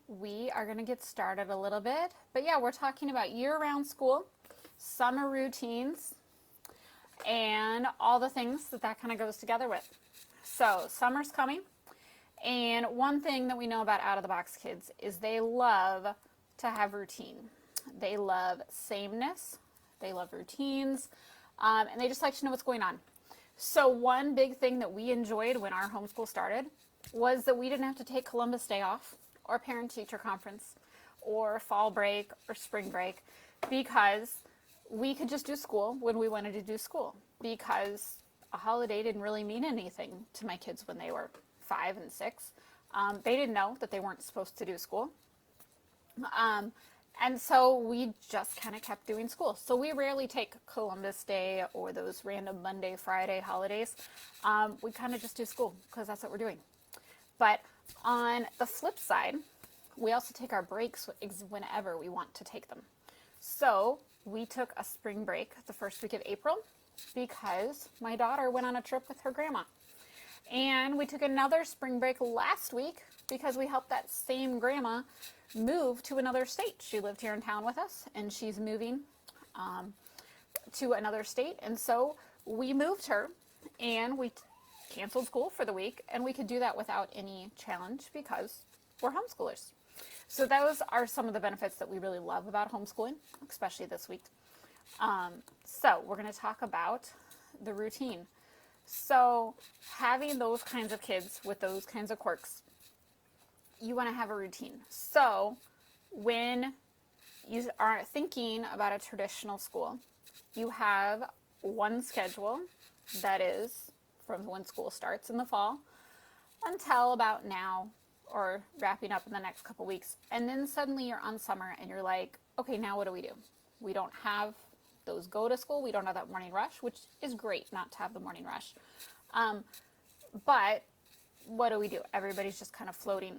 we are going to get started a little bit. But yeah, we're talking about year-round school, summer routines, and all the things that kind of goes together with. So summer's coming, and one thing that we know about out-of-the-box kids is they love to have routine. They love sameness, they love routines, and they just like to know what's going on. So one big thing that we enjoyed when our homeschool started was that we didn't have to take Columbus Day off, or parent-teacher conference, or fall break, or spring break, because we could just do school when we wanted to do school, because a holiday didn't really mean anything to my kids when they were 5 and 6. They didn't know that they weren't supposed to do school. And so we just kind of kept doing school. So we rarely take Columbus Day or those random Monday, Friday holidays. We kind of just do school because that's what we're doing. But on the flip side, we also take our breaks whenever we want to take them. So we took a spring break the first week of April because my daughter went on a trip with her grandma. And we took another spring break last week because we helped that same grandma move to another state. She lived here in town with us, and she's moving to another state. And so we moved her, and we canceled school for the week, and we could do that without any challenge because we're homeschoolers. So those are some of the benefits that we really love about homeschooling, especially this week. So we're going to talk about the routine. So having those kinds of kids with those kinds of quirks, you want to have a routine. So when you are thinking about a traditional school, you have one schedule that is from when school starts in the fall until about now, or wrapping up in the next couple weeks. And then suddenly you're on summer and you're like, okay, now what do? We don't have those go to school. We don't have that morning rush, which is great not to have the morning rush. But what do? Everybody's just kind of floating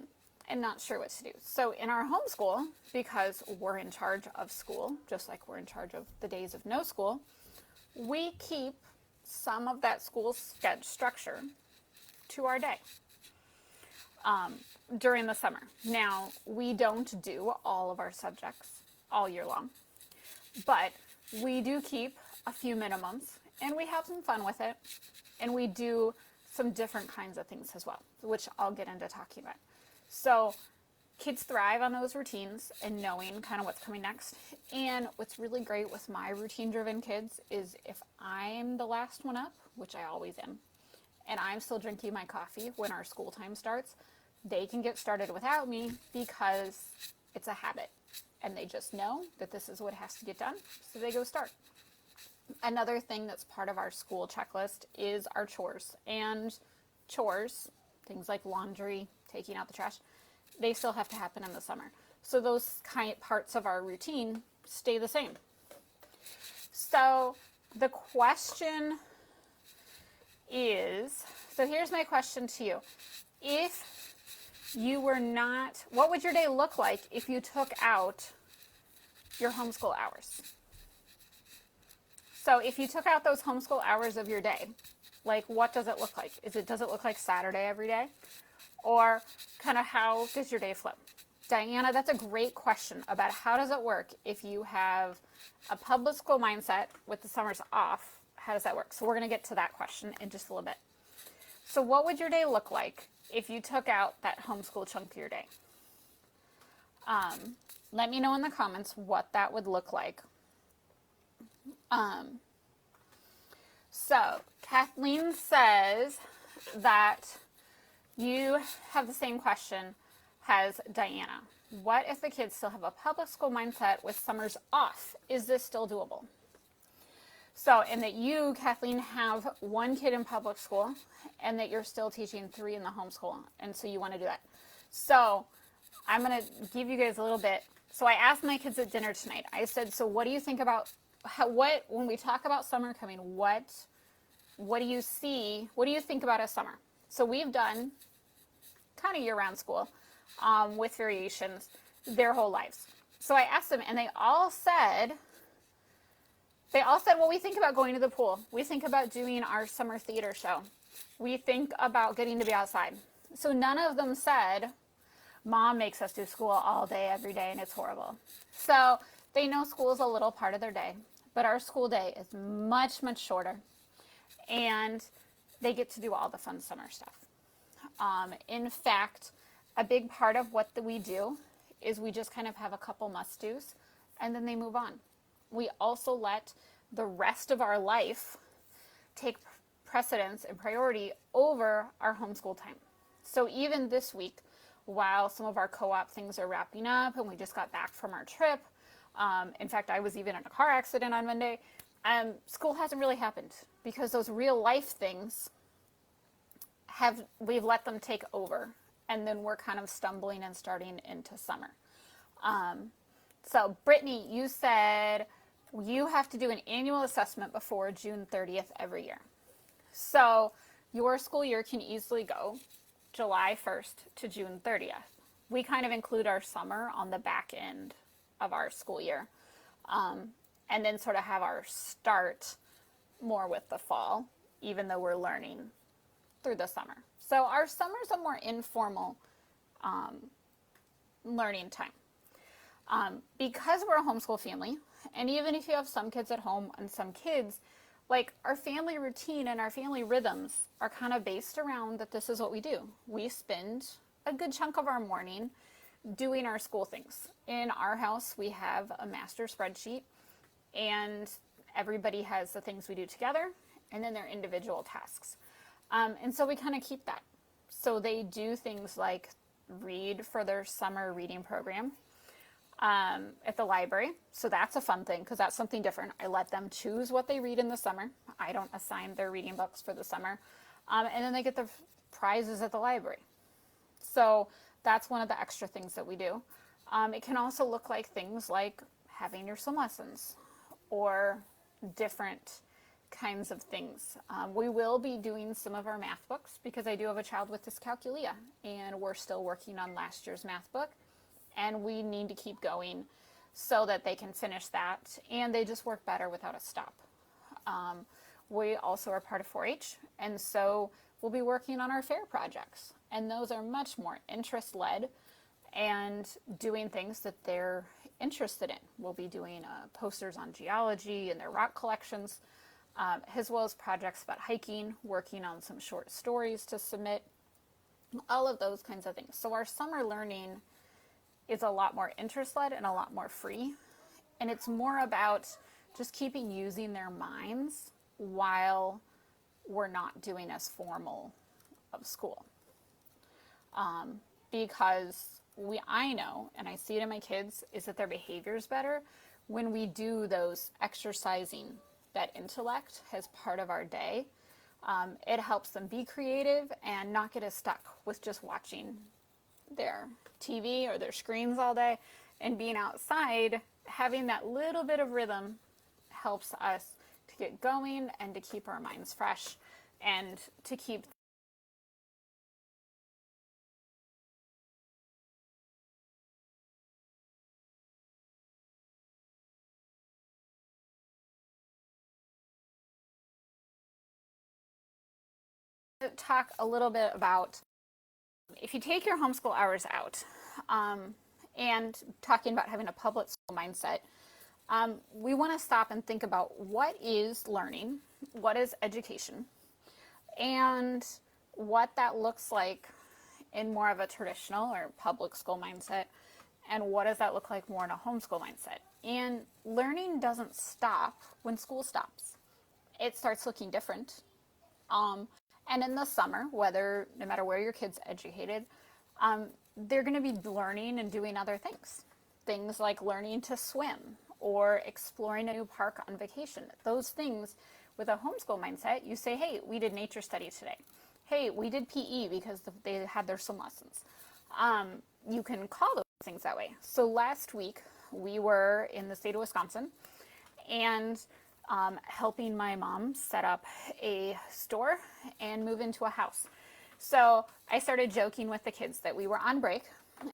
and not sure what to do. So in our homeschool, because we're in charge of school, just like we're in charge of the days of no school, we keep some of that school structure to our day during the summer. Now, we don't do all of our subjects all year long, but we do keep a few minimums, and we have some fun with it, and we do some different kinds of things as well, which I'll get into talking about. So kids thrive on those routines and knowing kind of what's coming next. And what's really great with my routine-driven kids is if I'm the last one up, which I always am, and I'm still drinking my coffee when our school time starts, they can get started without me because it's a habit. And they just know that this is what has to get done, so they go start. Another thing that's part of our school checklist is our chores. And chores, things like laundry, taking out the trash, they still have to happen in the summer. So those parts of our routine stay the same. So the question is, so here's my question to you. If you were not, what would your day look like if you took out your homeschool hours? So if you took out those homeschool hours of your day, like what does it look like? Does it look like Saturday every day? Or kind of how does your day flip? Diana, that's a great question about how does it work if you have a public school mindset with the summers off. How does that work? So we're going to get to that question in just a little bit. So what would your day look like if you took out that homeschool chunk of your day? Let me know in the comments what that would look like. So Kathleen says that you have the same question as Diana. What if the kids still have a public school mindset with summers off? Is this still doable? So, and that you, Kathleen, have one kid in public school and that you're still teaching 3 in the homeschool. And so you want to do that. So I'm going to give you guys a little bit. So I asked my kids at dinner tonight, I said, so what do you think about, when we talk about summer coming, what do you see, what do you think about a summer? So we've done kind of year-round school with variations their whole lives. So I asked them, and they all said, well, we think about going to the pool. We think about doing our summer theater show. We think about getting to be outside. So none of them said, Mom makes us do school all day, every day, and it's horrible. So they know school is a little part of their day, but our school day is much, much shorter, and they get to do all the fun summer stuff. In fact, a big part of what we do is we just kind of have a couple must-dos, and then they move on. We also let the rest of our life take precedence and priority over our homeschool time. So even this week, while some of our co-op things are wrapping up and we just got back from our trip, in fact, I was even in a car accident on Monday, school hasn't really happened because those real life things we've let them take over, and then we're kind of stumbling and starting into summer. So Brittany, you said you have to do an annual assessment before June 30th every year. So your school year can easily go July 1st to June 30th. We kind of include our summer on the back end of our school year, and then sort of have our start more with the fall, even though we're learning through the summer. So our summer's a more informal learning time. Because we're a homeschool family, and even if you have some kids at home and some kids, like our family routine and our family rhythms are kind of based around that this is what we do. We spend a good chunk of our morning doing our school things. In our house, we have a master spreadsheet, and everybody has the things we do together, and then their individual tasks. And so we kind of keep that. So they do things like read for their summer reading program at the library. So that's a fun thing because that's something different. I let them choose what they read in the summer. I don't assign their reading books for the summer. And then they get the prizes at the library. So that's one of the extra things that we do. It can also look like things like having your swim lessons or different kinds of things. We will be doing some of our math books because I do have a child with dyscalculia, and we're still working on last year's math book, and we need to keep going so that they can finish that, and they just work better without a stop. We also are part of 4-H, and so we'll be working on our fair projects, and those are much more interest-led and doing things that they're interested in. We'll be doing posters on geology and their rock collections, as well as projects about hiking, working on some short stories to submit, all of those kinds of things. So our summer learning is a lot more interest-led and a lot more free, and it's more about just keeping using their minds while we're not doing as formal of school. Because I know, and I see it in my kids, is that their behavior is better when we do those exercising that intellect as part of our day. It helps them be creative and not get as stuck with just watching their TV or their screens all day, and being outside, having that little bit of rhythm helps us to get going and to keep our minds fresh and to keep talk a little bit about if you take your homeschool hours out, and talking about having a public school mindset, we want to stop and think about what is learning, what is education, and what that looks like in more of a traditional or public school mindset, and what does that look like more in a homeschool mindset. And learning doesn't stop when school stops. It starts looking different. And in the summer, no matter where your kid's educated, they're going to be learning and doing other things. Things like learning to swim or exploring a new park on vacation. Those things, with a homeschool mindset, you say, hey, we did nature study today. Hey, we did PE because they had their swim lessons. You can call those things that way. So last week, we were in the state of Wisconsin, and helping my mom set up a store and move into a house. So I started joking with the kids that we were on break,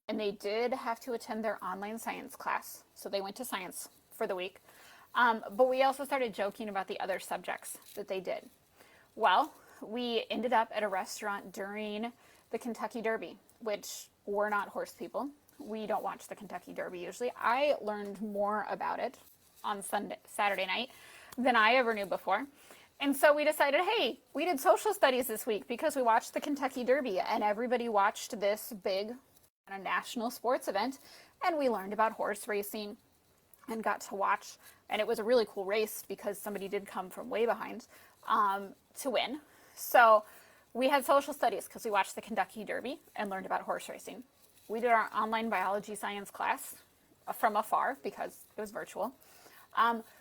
and they did have to attend their online science class. So they went to science for the week. But we also started joking about the other subjects that they did. Well, we ended up at a restaurant during the Kentucky Derby, which we're not horse people. We don't watch the Kentucky Derby usually. I learned more about it on Saturday night than I ever knew before. And so we decided, hey, we did social studies this week because we watched the Kentucky Derby and everybody watched this big national sports event, and we learned about horse racing and got to watch. And it was a really cool race because somebody did come from way behind to win. So we had social studies because we watched the Kentucky Derby and learned about horse racing. We did our online biology science class from afar because it was virtual.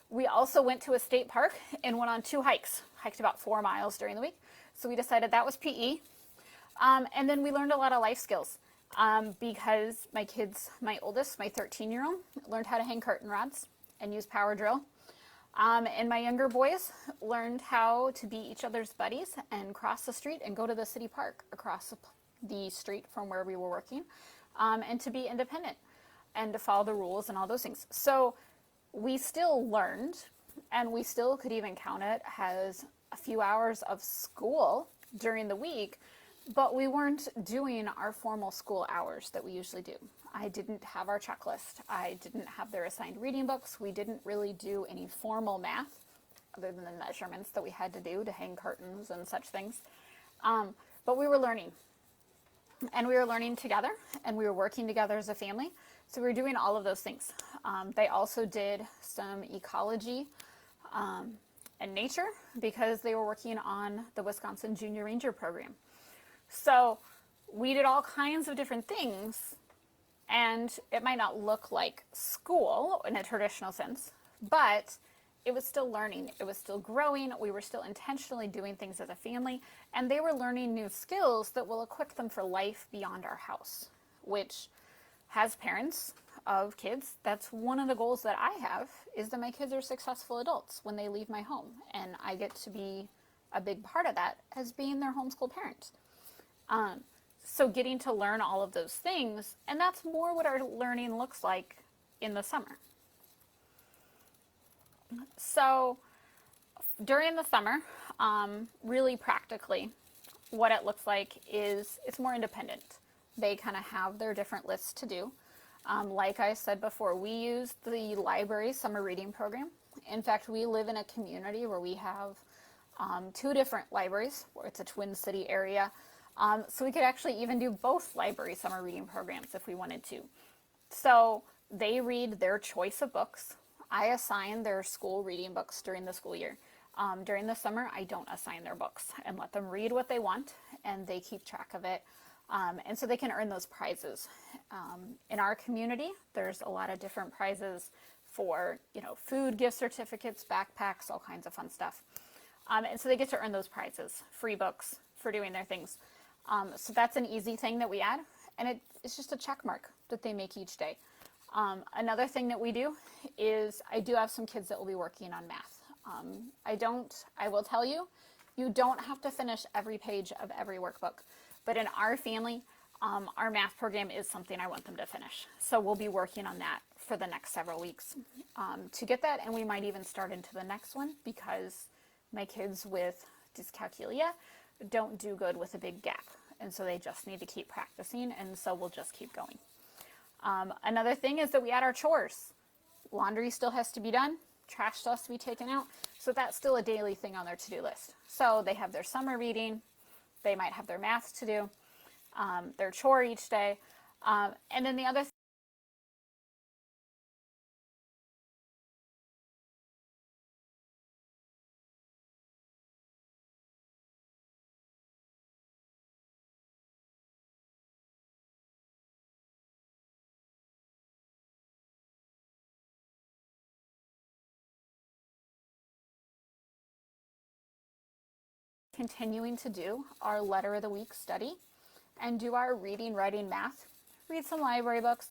We also went to a state park and went on 2 hikes, hiked about 4 miles during the week. So we decided that was PE. And then we learned a lot of life skills because my kids, my oldest, my 13-year-old, learned how to hang curtain rods and use power drill. And my younger boys learned how to be each other's buddies and cross the street and go to the city park across the street from where we were working, and to be independent and to follow the rules and all those things. So we still learned, and we still could even count it as a few hours of school during the week, but we weren't doing our formal school hours that we usually do. I didn't have our checklist. I didn't have their assigned reading books. We didn't really do any formal math other than the measurements that we had to do to hang curtains and such things. But we were learning. And we were learning together, and we were working together as a family. So we were doing all of those things. They also did some ecology and nature because they were working on the Wisconsin Junior Ranger program. So we did all kinds of different things, and it might not look like school in a traditional sense, but it was still learning. It was still growing. We were still intentionally doing things as a family, and they were learning new skills that will equip them for life beyond our house, which, as parents of kids, that's one of the goals that I have, is that my kids are successful adults when they leave my home, and I get to be a big part of that as being their homeschool parent. So getting to learn all of those things, and that's more what our learning looks like in the summer. So during the summer, really practically, what it looks like is it's more independent. They kind of have their different lists to do. Like I said before, we use the library summer reading program. In fact, we live in a community where we have 2 different libraries, where it's a Twin City area. So we could actually even do both library summer reading programs if we wanted to. So they read their choice of books. I assign their school reading books during the school year. During the summer, I don't assign their books and let them read what they want, and they keep track of it. And so they can earn those prizes. In our community, there's a lot of different prizes for, food, gift certificates, backpacks, all kinds of fun stuff. And so they get to earn those prizes, free books for doing their things. So that's an easy thing that we add, and it's just a check mark that they make each day. Another thing that we do is I do have some kids that will be working on math. I will tell you, you don't have to finish every page of every workbook, but in our family, our math program is something I want them to finish. So we'll be working on that for the next several weeks to get that, and we might even start into the next one because my kids with dyscalculia don't do good with a big gap, and so they just need to keep practicing, and so we'll just keep going. Another thing is that we add our chores. Laundry still has to be done, trash still has to be taken out, so that's still a daily thing on their to-do list. So they have their summer reading, they might have their math to do, their chore each day, and then the other continuing to do our letter of the week study and do our reading, writing, math, read some library books.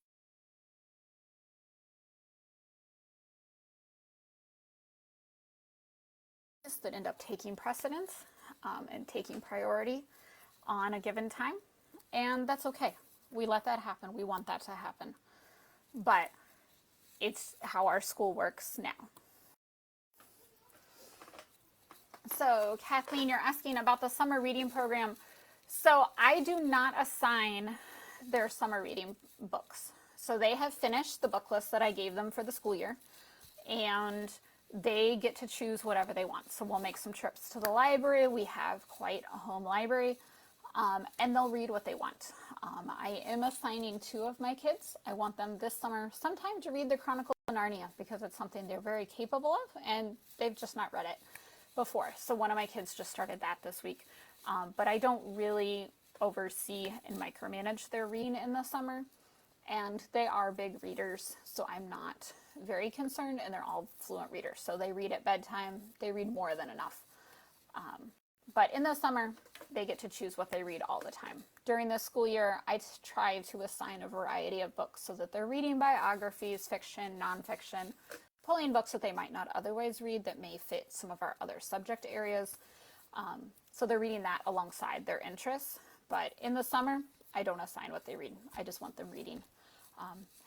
That end up taking precedence and taking priority on a given time, and that's okay. We let that happen. We want that to happen, but it's how our school works now. So Kathleen, you're asking about the summer reading program. So I do not assign their summer reading books. So they have finished the book list that I gave them for the school year, and they get to choose whatever they want. So we'll make some trips to the library. We have quite a home library, and they'll read what they want. I am assigning 2 of my kids. I want them this summer sometime to read the Chronicles of Narnia because it's something they're very capable of, and they've just not read it before. So one of my kids just started that this week. But I don't really oversee and micromanage their reading in the summer. And they are big readers, so I'm not very concerned, and they're all fluent readers. So they read at bedtime. They read more than enough. But in the summer, they get to choose what they read all the time. During the school year, I try to assign a variety of books so that they're reading biographies, fiction, nonfiction, pulling books that they might not otherwise read that may fit some of our other subject areas. So they're reading that alongside their interests. But in the summer, I don't assign what they read. I just want them reading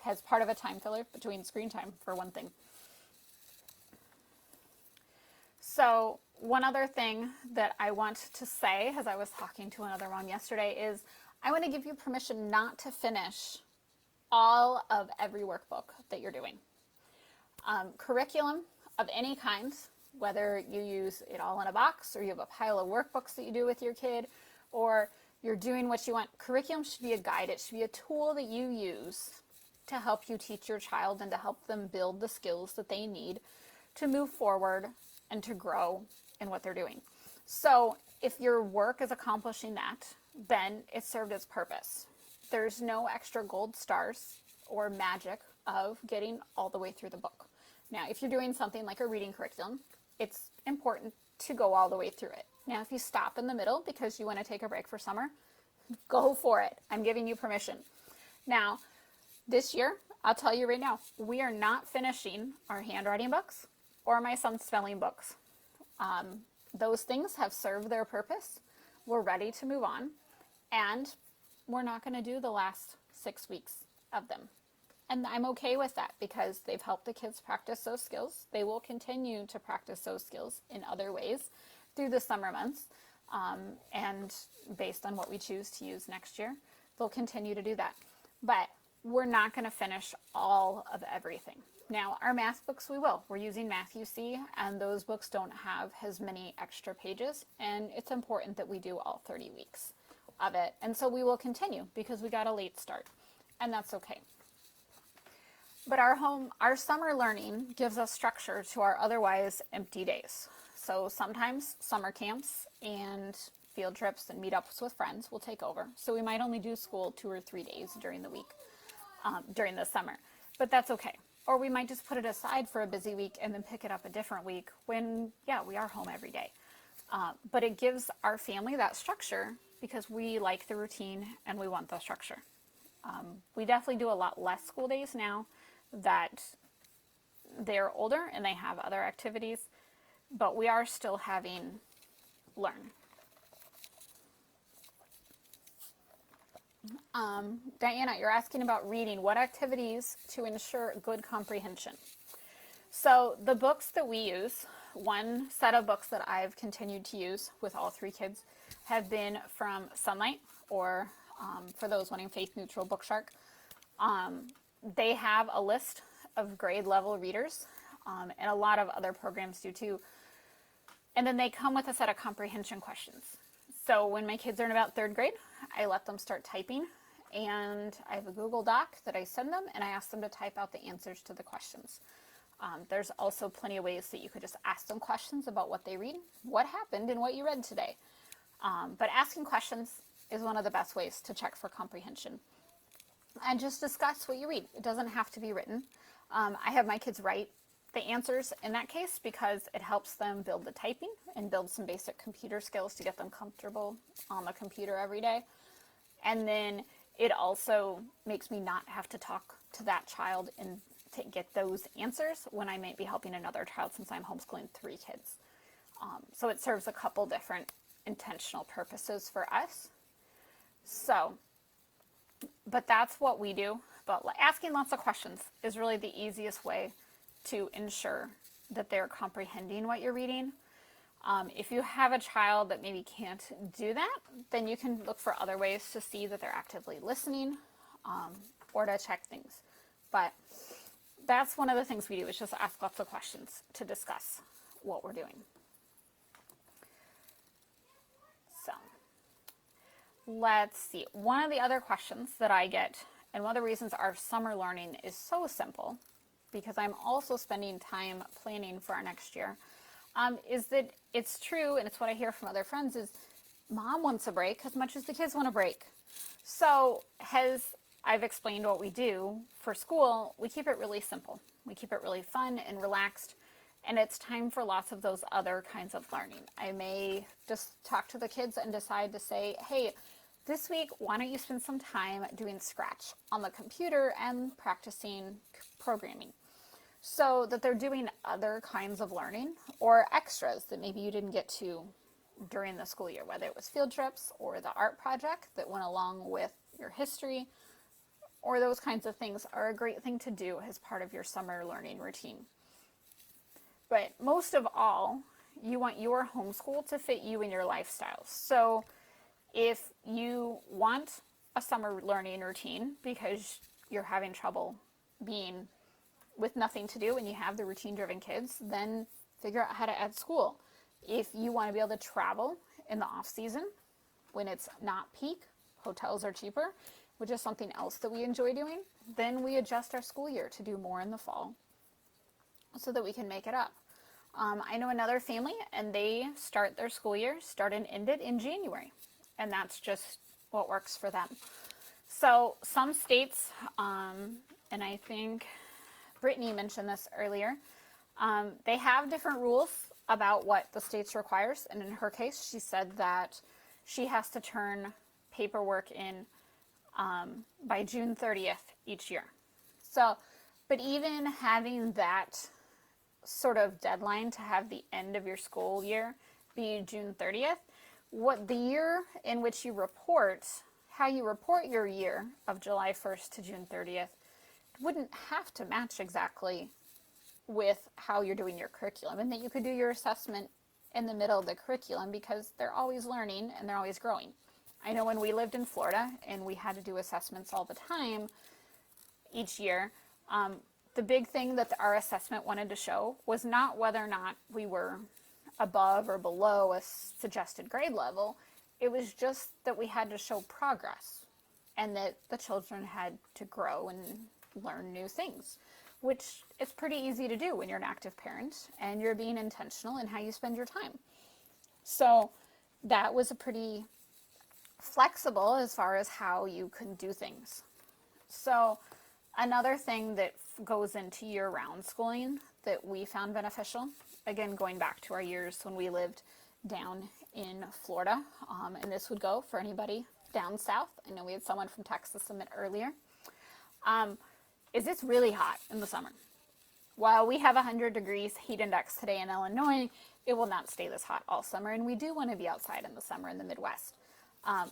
as part of a time filler between screen time, for one thing. So one other thing that I want to say, as I was talking to another mom yesterday, is I want to give you permission not to finish all of every workbook that you're doing. Curriculum of any kind, whether you use it all in a box or you have a pile of workbooks that you do with your kid, or you're doing what you want. Curriculum should be a guide. It should be a tool that you use to help you teach your child and to help them build the skills that they need to move forward and to grow in what they're doing. So if your work is accomplishing that, then it served its purpose. There's no extra gold stars or magic of getting all the way through the book. Now, if you're doing something like a reading curriculum, it's important to go all the way through it. Now, if you stop in the middle because you want to take a break for summer, go for it. I'm giving you permission. Now, this year, I'll tell you right now, we are not finishing our handwriting books or my son's spelling books. Those things have served their purpose. We're ready to move on, and we're not going to do the last 6 weeks of them. And I'm okay with that because they've helped the kids practice those skills. They will continue to practice those skills in other ways through the summer months. And based on what we choose to use next year, they'll continue to do that. But we're not going to finish all of everything. Now, our math books, we will. We're using Math UC, and those books don't have as many extra pages. And it's important that we do all 30 weeks of it. And so we will continue because we got a late start. And that's okay. But our summer learning gives us structure to our otherwise empty days. So sometimes summer camps and field trips and meetups with friends will take over. So we might only do school 2 or 3 days during the week, during the summer. But that's okay. Or we might just put it aside for a busy week and then pick it up a different week when, we are home every day. But it gives our family that structure because we like the routine and we want the structure. We definitely do a lot less school days now that they're older and they have other activities, but we are still having learn. Diana, you're asking about reading. What activities to ensure good comprehension? So the books that we use, one set of books that I've continued to use with all 3 kids have been from Sunlight, or for those wanting faith neutral, Bookshark. They have a list of grade level readers, and a lot of other programs do too. And then they come with a set of comprehension questions. So when my kids are in about 3rd grade, I let them start typing, and I have a Google Doc that I send them, and I ask them to type out the answers to the questions. There's also plenty of ways that you could just ask them questions about what they read, what happened, and what you read today. But asking questions is one of the best ways to check for comprehension. And just discuss what you read. It doesn't have to be written. I have my kids write the answers in that case because it helps them build the typing and build some basic computer skills to get them comfortable on the computer every day. And then it also makes me not have to talk to that child and to get those answers when I might be helping another child since I'm homeschooling 3 kids. So it serves a couple different intentional purposes for us. But that's what we do. But asking lots of questions is really the easiest way to ensure that they're comprehending what you're reading. If you have a child that maybe can't do that, then you can look for other ways to see that they're actively listening. or to check things. But that's one of the things we do, is just ask lots of questions to discuss what we're doing. So let's see. One of the other questions that I get, and one of the reasons our summer learning is so simple, because I'm also spending time planning for our next year, is that it's true, and it's what I hear from other friends, is mom wants a break as much as the kids want a break. So I've explained what we do for school. We keep it really simple. We keep it really fun and relaxed, and it's time for lots of those other kinds of learning. I may just talk to the kids and decide to say, hey, this week, why don't you spend some time doing Scratch on the computer and practicing programming, so that they're doing other kinds of learning or extras that maybe you didn't get to during the school year, whether it was field trips or the art project that went along with your history, or those kinds of things are a great thing to do as part of your summer learning routine. But most of all, you want your homeschool to fit you and your lifestyle. So if you want a summer learning routine because you're having trouble being with nothing to do and you have the routine-driven kids, then figure out how to add school. If you want to be able to travel in the off-season when it's not peak, hotels are cheaper, which is something else that we enjoy doing, then we adjust our school year to do more in the fall so that we can make it up. I know another family, and they start their school year, start and end it in January, and that's just what works for them. So some states, and I think Brittany mentioned this earlier, they have different rules about what the states requires, and in her case, she said that she has to turn paperwork in by June 30th each year. So, but even having that sort of deadline to have the end of your school year be June 30th, what the year in which you report, how you report your year of July 1st to June 30th, wouldn't have to match exactly with how you're doing your curriculum, and that you could do your assessment in the middle of the curriculum because they're always learning and they're always growing. I know when we lived in Florida and we had to do assessments all the time each year, the big thing that our assessment wanted to show was not whether or not we were above or below a suggested grade level. It was just that we had to show progress and that the children had to grow and learn new things, which is pretty easy to do when you're an active parent and you're being intentional in how you spend your time. So that was a pretty flexible as far as how you can do things. So another thing that goes into year-round schooling that we found beneficial, again, going back to our years when we lived down in Florida, and this would go for anybody down south. I know we had someone from Texas submit earlier. Is it's really hot in the summer. While we have 100 degrees heat index today in Illinois, it will not stay this hot all summer, and we do want to be outside in the summer in the Midwest.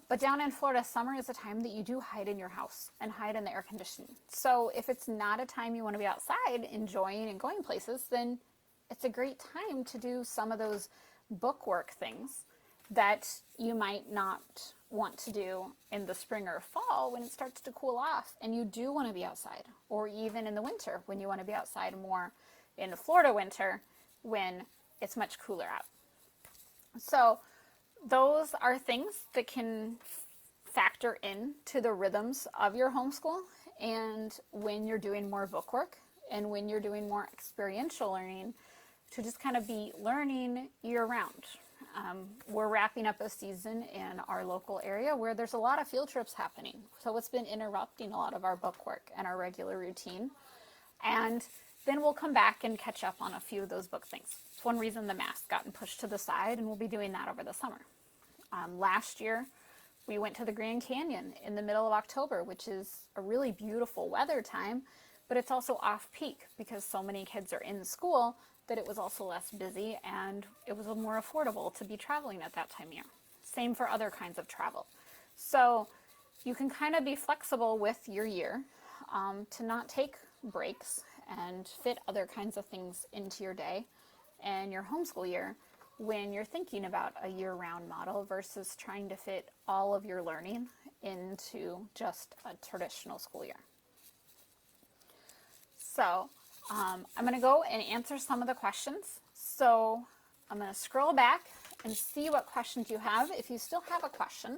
But down in Florida, summer is a time that you do hide in your house and hide in the air conditioning. So if it's not a time you want to be outside enjoying and going places, then it's a great time to do some of those bookwork things that you might not want to do in the spring or fall when it starts to cool off and you do want to be outside, or even in the winter when you want to be outside more in the Florida winter when it's much cooler out. So those are things that can factor into the rhythms of your homeschool, and when you're doing more bookwork and when you're doing more experiential learning, to just kind of be learning year-round. We're wrapping up a season in our local area where there's a lot of field trips happening, so it's been interrupting a lot of our bookwork and our regular routine, and then we'll come back and catch up on a few of those book things. It's one reason the math gotten pushed to the side, and we'll be doing that over the summer. Last year, we went to the Grand Canyon in the middle of October, which is a really beautiful weather time, but it's also off-peak because so many kids are in school that it was also less busy and it was more affordable to be traveling at that time of year. Same for other kinds of travel. So you can kind of be flexible with your year to not take breaks and fit other kinds of things into your day and your homeschool year when you're thinking about a year-round model versus trying to fit all of your learning into just a traditional school year. So I'm going to go and answer some of the questions. So I'm going to scroll back and see what questions you have. If you still have a question,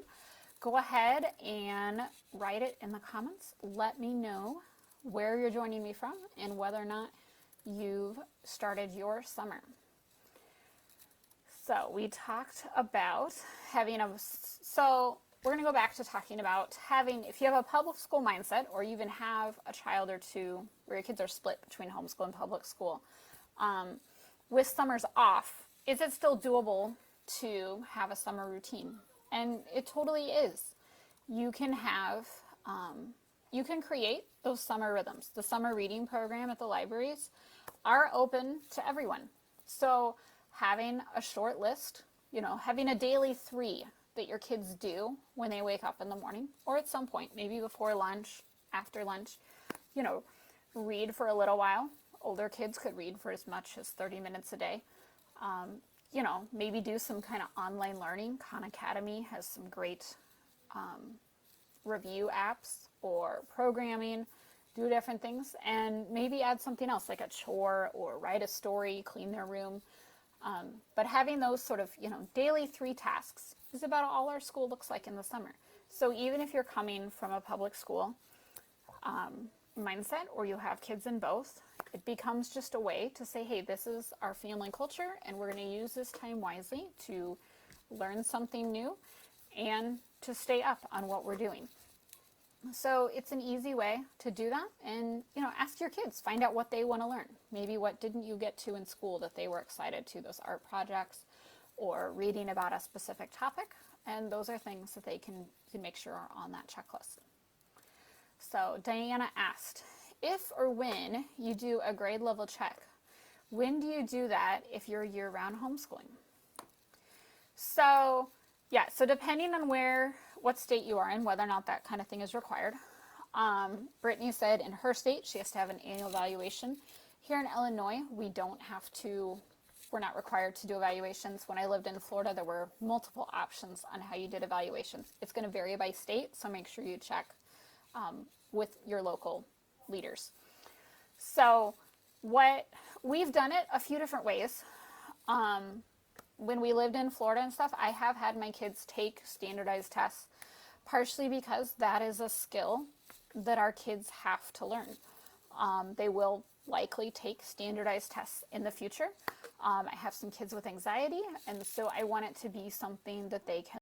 go ahead and write it in the comments. Let me know where you're joining me from and whether or not you've started your summer. So we talked about having so we're going to go back to talking about if you have a public school mindset, or you even have a child or two where your kids are split between homeschool and public school, with summers off, is it still doable to have a summer routine? And it totally is. You can create those summer rhythms. The summer reading program at the libraries are open to everyone. So having a short list, having a daily 3 that your kids do when they wake up in the morning, or at some point, maybe before lunch, after lunch, read for a little while. Older kids could read for as much as 30 minutes a day. Maybe do some kind of online learning. Khan Academy has some great review apps or programming. Do different things, and maybe add something else like a chore or write a story, clean their room. But having those sort of, daily 3 tasks is about all our school looks like in the summer. So even if you're coming from a public school mindset, or you have kids in both, it becomes just a way to say, hey, this is our family culture, and we're going to use this time wisely to learn something new and to stay up on what we're doing. So it's an easy way to do that, and ask your kids, find out what they want to learn. Maybe what didn't you get to in school that they were excited to, those art projects or reading about a specific topic, and those are things that they can make sure are on that checklist. So Diana asked, if or when you do a grade level check, when do you do that if you're year-round homeschooling? So depending on what state you are in, whether or not that kind of thing is required. Brittany said in her state she has to have an annual evaluation. Here in Illinois, we're not required to do evaluations. When I lived in Florida, there were multiple options on how you did evaluations. It's going to vary by state, so make sure you check with your local leaders. So we've done it a few different ways. When we lived in Florida and stuff, I have had my kids take standardized tests, partially because that is a skill that our kids have to learn. They will likely take standardized tests in the future. I have some kids with anxiety, and so I want it to be something that they can